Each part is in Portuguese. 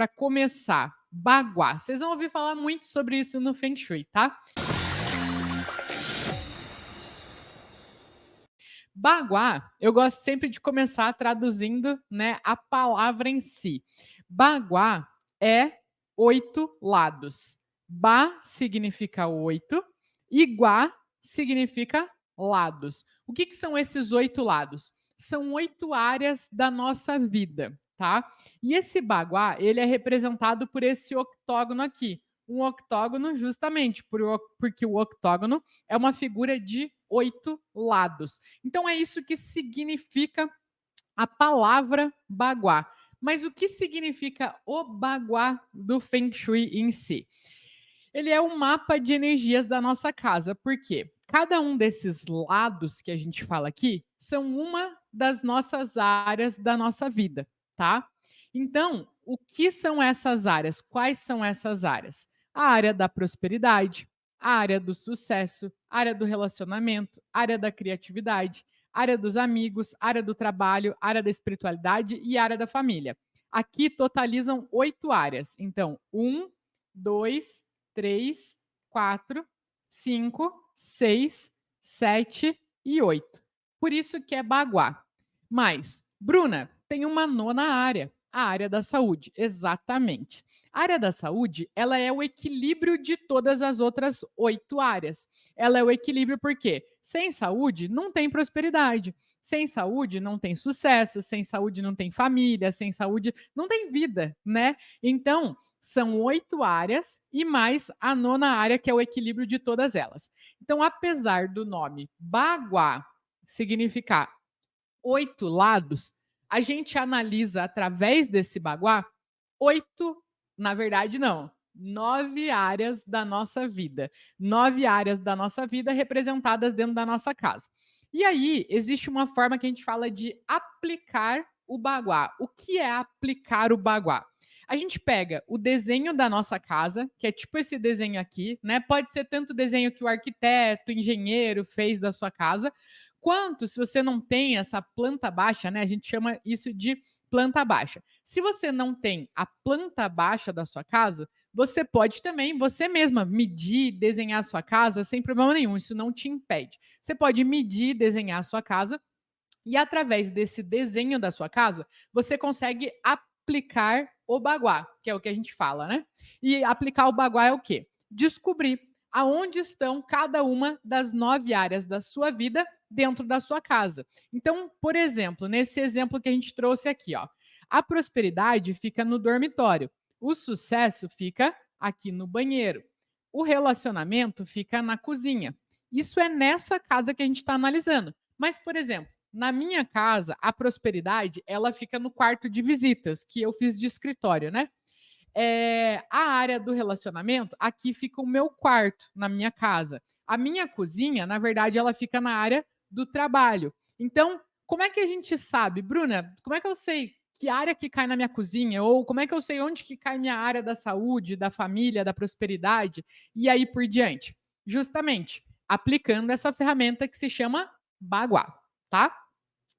para começar, Bagua. Vocês vão ouvir falar muito sobre isso no Feng Shui, tá? Bagua, eu gosto sempre de começar traduzindo, né, a palavra em si. Bagua é 8 lados. Ba significa 8 e Gua significa lados. O que são esses 8 lados? São 8 áreas da nossa vida, tá? E esse Bagua, ele é representado por esse octógono aqui. Um octógono justamente porque o octógono é uma figura de 8 lados. Então é isso que significa a palavra Bagua. Mas o que significa o Bagua do Feng Shui em si? Ele é um mapa de energias da nossa casa. Por quê? Cada um desses lados que a gente fala aqui são uma das nossas áreas da nossa vida, tá? Então, o que são essas áreas? Quais são essas áreas? A área da prosperidade, a área do sucesso, a área do relacionamento, a área da criatividade, a área dos amigos, a área do trabalho, a área da espiritualidade e a área da família. Aqui totalizam 8 áreas. Então, 2, 3, 4, 5, 6, 7 e 8. Por isso que é Bagua. Mas, Bruna, tem uma nona área, a área da saúde. Exatamente. A área da saúde, ela é o equilíbrio de todas as outras 8 áreas. Ela é o equilíbrio porque sem saúde não tem prosperidade. Sem saúde não tem sucesso, sem saúde não tem família, sem saúde não tem vida, né? Então, são 8 áreas e mais a nona área, que é o equilíbrio de todas elas. Então, apesar do nome Bagua significar 8 lados, a gente analisa através desse Bagua 8, na verdade, não. 9 áreas da nossa vida. 9 áreas da nossa vida representadas dentro da nossa casa. E aí, existe uma forma que a gente fala de aplicar o Bagua. O que é aplicar o Bagua? A gente pega o desenho da nossa casa, que é tipo esse desenho aqui, né? Pode ser tanto o desenho que o arquiteto, o engenheiro fez da sua casa, quanto se você não tem essa planta baixa, né? A gente chama isso de planta baixa. Se você não tem a planta baixa da sua casa, você pode também, você mesma, medir, desenhar a sua casa sem problema nenhum, isso não te impede. Você pode medir, desenhar a sua casa e através desse desenho da sua casa, você consegue aplicar o Bagua, que é o que a gente fala, né? E aplicar o Bagua é o quê? Descobrir aonde estão cada uma das 9 áreas da sua vida dentro da sua casa. Então, por exemplo, nesse exemplo que a gente trouxe aqui, ó, a prosperidade fica no dormitório, o sucesso fica aqui no banheiro, o relacionamento fica na cozinha. Isso é nessa casa que a gente está analisando. Mas, por exemplo, na minha casa, a prosperidade, ela fica no quarto de visitas, que eu fiz de escritório, né? A área do relacionamento, aqui fica o meu quarto, na minha casa. A minha cozinha, na verdade, ela fica na área do trabalho. Então, como é que a gente sabe, Bruna, como é que eu sei que área que cai na minha cozinha? Ou como é que eu sei onde que cai minha área da saúde, da família, da prosperidade? E aí por diante. Justamente, aplicando essa ferramenta que se chama Bagua, tá?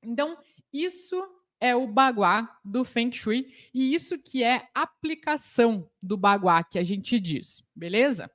Então, isso é o Bagua do Feng Shui e isso que é aplicação do Bagua que a gente diz, beleza?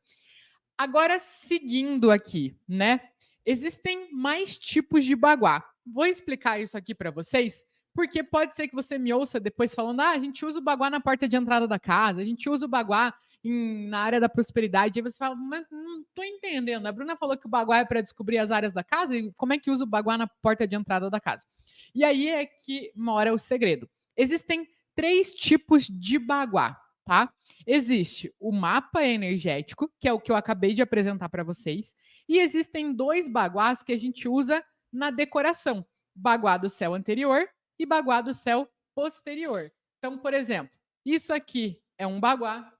Agora, seguindo aqui, né? Existem mais tipos de Bagua. Vou explicar isso aqui para vocês, porque pode ser que você me ouça depois falando: ah, a gente usa o Bagua na porta de entrada da casa, a gente usa o Bagua na área da prosperidade. Aí você fala: mas não estou entendendo. A Bruna falou que o Bagua é para descobrir as áreas da casa, e como é que usa o Bagua na porta de entrada da casa? E aí é que mora o segredo. Existem 3 tipos de Bagua, tá? Existe o mapa energético, que é o que eu acabei de apresentar para vocês, e existem 2 baguás que a gente usa na decoração: baguá do céu anterior e baguá do céu posterior. Então, por exemplo, isso aqui é um baguá,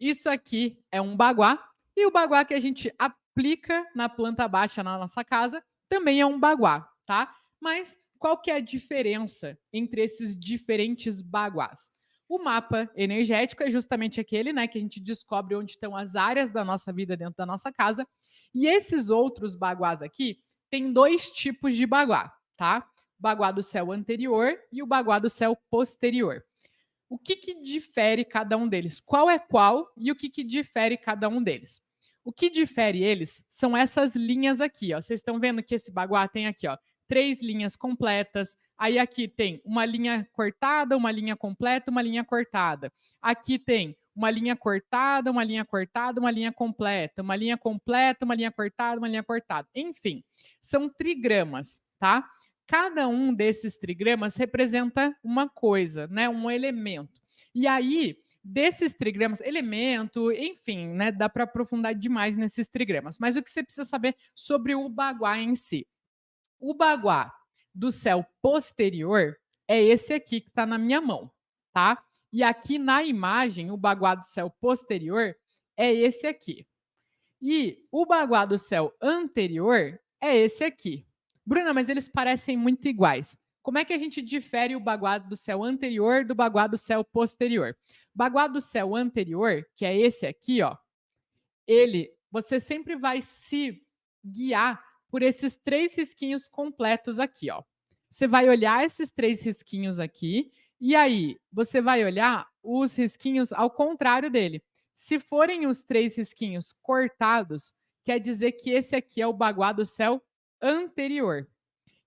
isso aqui é um baguá, e o baguá que a gente aplica na planta baixa na nossa casa também é um baguá, tá? Mas qual que é a diferença entre esses diferentes baguás? O mapa energético é justamente aquele, né, que a gente descobre onde estão as áreas da nossa vida dentro da nossa casa. E esses outros baguás aqui tem 2 tipos de baguá, tá? O baguá do céu anterior e o baguá do céu posterior. o que difere cada um deles? Qual é qual e o que difere cada um deles? O que difere eles são essas linhas aqui, ó. Vocês estão vendo que esse baguá tem aqui, ó, 3 linhas completas. Aí aqui tem uma linha cortada, uma linha completa, uma linha cortada. Aqui tem uma linha cortada, uma linha cortada, uma linha completa, uma linha completa, uma linha cortada, uma linha cortada. Enfim, são trigramas, tá? Cada um desses trigramas representa uma coisa, né? Um elemento. E aí, desses trigramas, elemento, enfim, né? Dá para aprofundar demais nesses trigramas. Mas o que você precisa saber sobre o baguá em si? O baguá do céu posterior é esse aqui que está na minha mão, tá? E aqui na imagem, o baguá do céu posterior é esse aqui. E o baguá do céu anterior é esse aqui. Bruna, mas eles parecem muito iguais. Como é que a gente difere o baguá do céu anterior do baguá do céu posterior? Baguá do céu anterior, que é esse aqui, ó, você sempre vai se guiar por esses 3 risquinhos completos aqui, ó. Você vai olhar esses 3 risquinhos aqui, e aí você vai olhar os risquinhos ao contrário dele. Se forem os 3 risquinhos cortados, quer dizer que esse aqui é o baguá do céu anterior.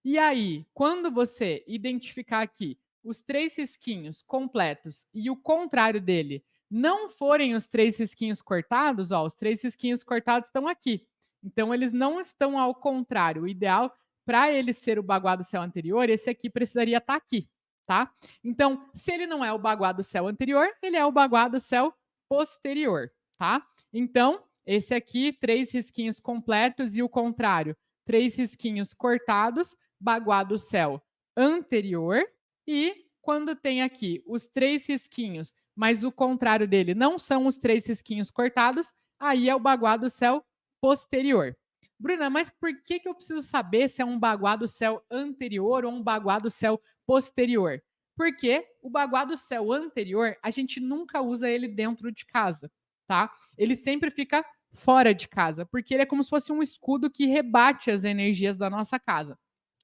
E aí, quando você identificar aqui os 3 risquinhos completos e o contrário dele não forem os 3 risquinhos cortados, ó, os 3 risquinhos cortados estão aqui. Então, eles não estão ao contrário. O ideal, para ele ser o baguá do céu anterior, esse aqui precisaria estar aqui, tá? Então, se ele não é o baguá do céu anterior, ele é o baguá do céu posterior, tá? Então, esse aqui, 3 risquinhos completos e o contrário, 3 risquinhos cortados, baguá do céu anterior. E quando tem aqui os 3 risquinhos, mas o contrário dele não são os 3 risquinhos cortados, aí é o baguá do céu posterior. Bruna, mas por que eu preciso saber se é um baguá do céu anterior ou um baguá do céu posterior? Porque o baguá do céu anterior, a gente nunca usa ele dentro de casa, tá? Ele sempre fica fora de casa, porque ele é como se fosse um escudo que rebate as energias da nossa casa.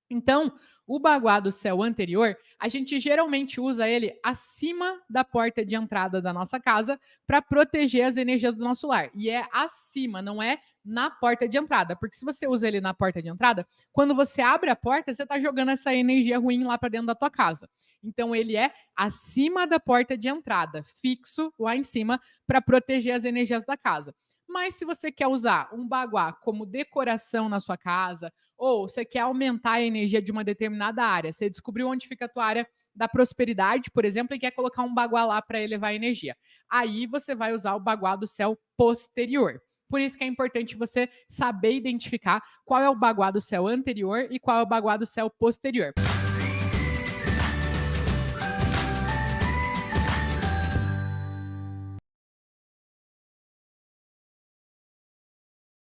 Então, o baguá do céu anterior, a gente geralmente usa ele acima da porta de entrada da nossa casa para proteger as energias do nosso lar. E é acima, não é na porta de entrada. Porque se você usa ele na porta de entrada, quando você abre a porta, você está jogando essa energia ruim lá para dentro da tua casa. Então, ele é acima da porta de entrada, fixo lá em cima, para proteger as energias da casa. Mas se você quer usar um baguá como decoração na sua casa, ou você quer aumentar a energia de uma determinada área, você descobriu onde fica a tua área da prosperidade, por exemplo, e quer colocar um baguá lá para elevar a energia. Aí você vai usar o baguá do céu posterior. Por isso que é importante você saber identificar qual é o baguá do céu anterior e qual é o baguá do céu posterior.